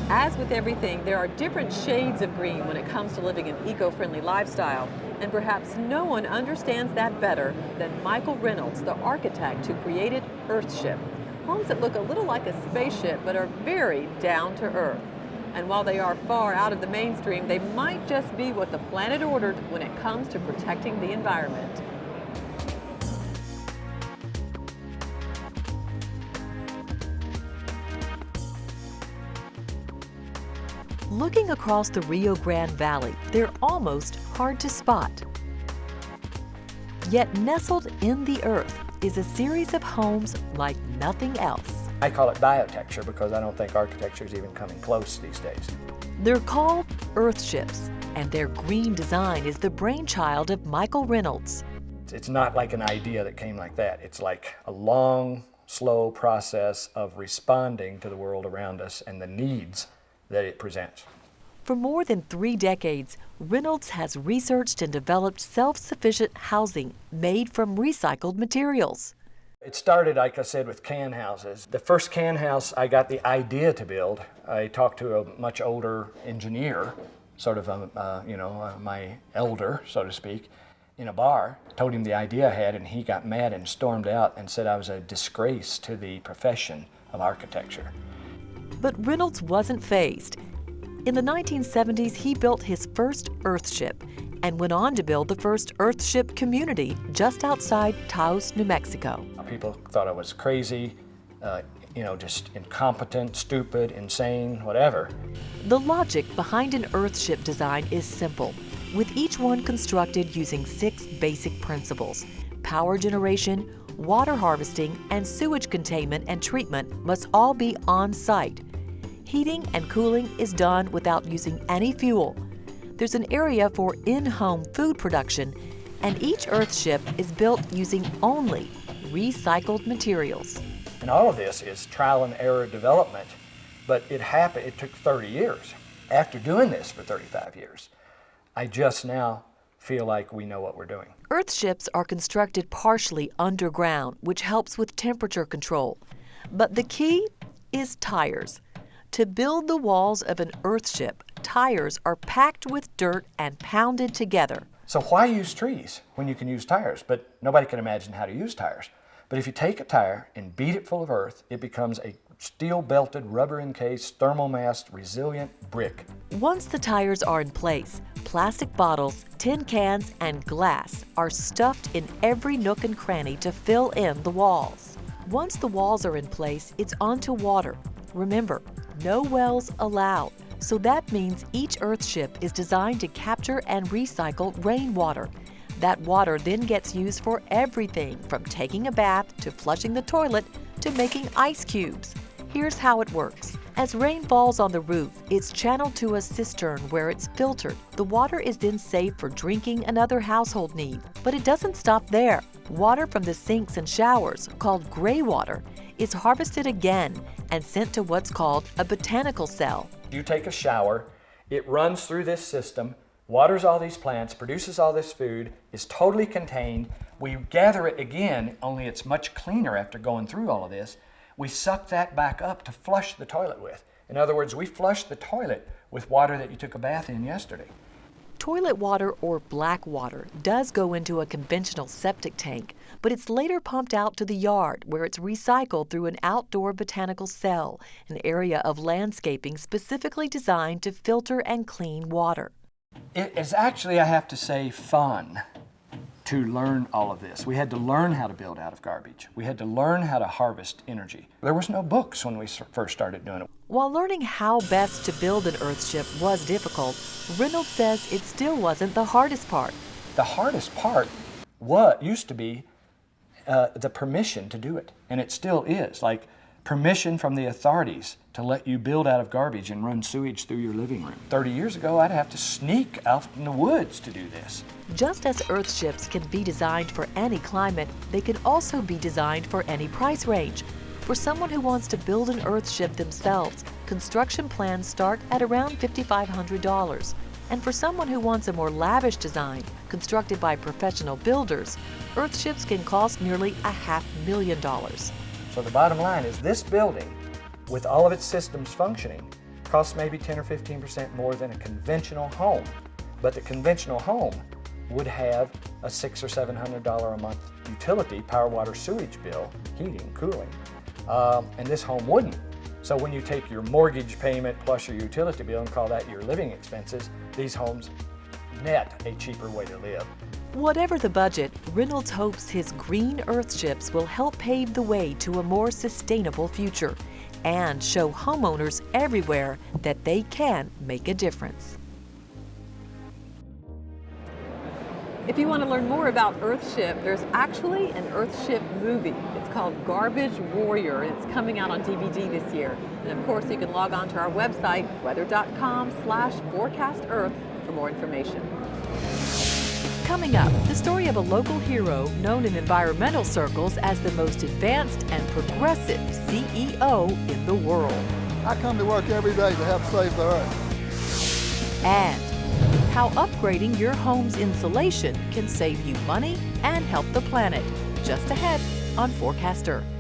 As with everything, there are different shades of green when it comes to living an eco-friendly lifestyle, and perhaps no one understands that better than Michael Reynolds, the architect who created Earthship. Homes that look a little like a spaceship but are very down to earth. And while they are far out of the mainstream, they might just be what the planet ordered when it comes to protecting the environment. Looking across the Rio Grande Valley, they're almost hard to spot. Yet nestled in the earth is a series of homes like nothing else. I call it biotecture because I don't think architecture is even coming close these days. They're called Earthships, and their green design is the brainchild of Michael Reynolds. It's not like an idea that came like that. It's like a long, slow process of responding to the world around us and the needs that it presents. For more than 3 decades, Reynolds has researched and developed self-sufficient housing made from recycled materials. It started, like I said, with can houses. The first can house I got the idea to build, I talked to a much older engineer, sort of my elder, so to speak, in a bar. Told him the idea I had, and he got mad and stormed out and said I was a disgrace to the profession of architecture. But Reynolds wasn't fazed. In the 1970s, he built his first Earthship and went on to build the first Earthship community just outside Taos, New Mexico. People thought I was crazy, just incompetent, stupid, insane, whatever. The logic behind an Earthship design is simple, with each one constructed using 6 basic principles: power generation, water harvesting, and sewage containment and treatment must all be on site. Heating and cooling is done without using any fuel. There's an area for in-home food production, and each Earthship is built using only recycled materials. And all of this is trial and error development, but it took 30 years. After doing this for 35 years, I just now feel like we know what we're doing. Earthships are constructed partially underground, which helps with temperature control. But the key is tires. To build the walls of an Earthship, tires are packed with dirt and pounded together. So why use trees when you can use tires? But nobody can imagine how to use tires. But if you take a tire and beat it full of earth, it becomes a steel-belted, rubber-encased, thermal-massed, resilient brick. Once the tires are in place, plastic bottles, tin cans, and glass are stuffed in every nook and cranny to fill in the walls. Once the walls are in place, it's on to water. Remember, no wells allowed. So that means each Earthship is designed to capture and recycle rainwater. That water then gets used for everything from taking a bath to flushing the toilet to making ice cubes. Here's how it works. As rain falls on the roof, it's channeled to a cistern where it's filtered. The water is then saved for drinking and other household needs. But it doesn't stop there. Water from the sinks and showers, called gray water, is harvested again and sent to what's called a botanical cell. You take a shower, it runs through this system, waters all these plants, produces all this food, is totally contained. We gather it again, only it's much cleaner after going through all of this. We suck that back up to flush the toilet with. In other words, we flush the toilet with water that you took a bath in yesterday. Toilet water, or black water, does go into a conventional septic tank, but it's later pumped out to the yard where it's recycled through an outdoor botanical cell, an area of landscaping specifically designed to filter and clean water. It is actually, I have to say, fun to learn all of this. We had to learn how to build out of garbage. We had to learn how to harvest energy. There was no books when we first started doing it. While learning how best to build an Earthship was difficult, Reynolds says it still wasn't the hardest part. The hardest part used to be the permission to do it, and it still is. Like permission from the authorities to let you build out of garbage and run sewage through your living room. 30 years ago, I'd have to sneak out in the woods to do this. Just as Earthships can be designed for any climate, they can also be designed for any price range. For someone who wants to build an Earthship themselves, construction plans start at around $5,500. And for someone who wants a more lavish design, constructed by professional builders, Earthships can cost nearly $500,000. So the bottom line is this building, with all of its systems functioning, costs maybe 10 or 15% more than a conventional home. But the conventional home would have a $600 or $700 a month utility, power, water, sewage bill, heating, cooling, and this home wouldn't. So when you take your mortgage payment plus your utility bill and call that your living expenses, these homes net a cheaper way to live. Whatever the budget, Reynolds hopes his green earthships will help pave the way to a more sustainable future and show homeowners everywhere that they can make a difference. If you want to learn more about Earthship, there's actually an Earthship movie. It's called Garbage Warrior, and it's coming out on DVD this year. And of course, you can log on to our website, weather.com/forecastearth, for more information. Coming up, the story of a local hero known in environmental circles as the most advanced and progressive CEO in the world. I come to work every day to help save the earth. And how upgrading your home's insulation can save you money and help the planet. Just ahead on Forecast Earth.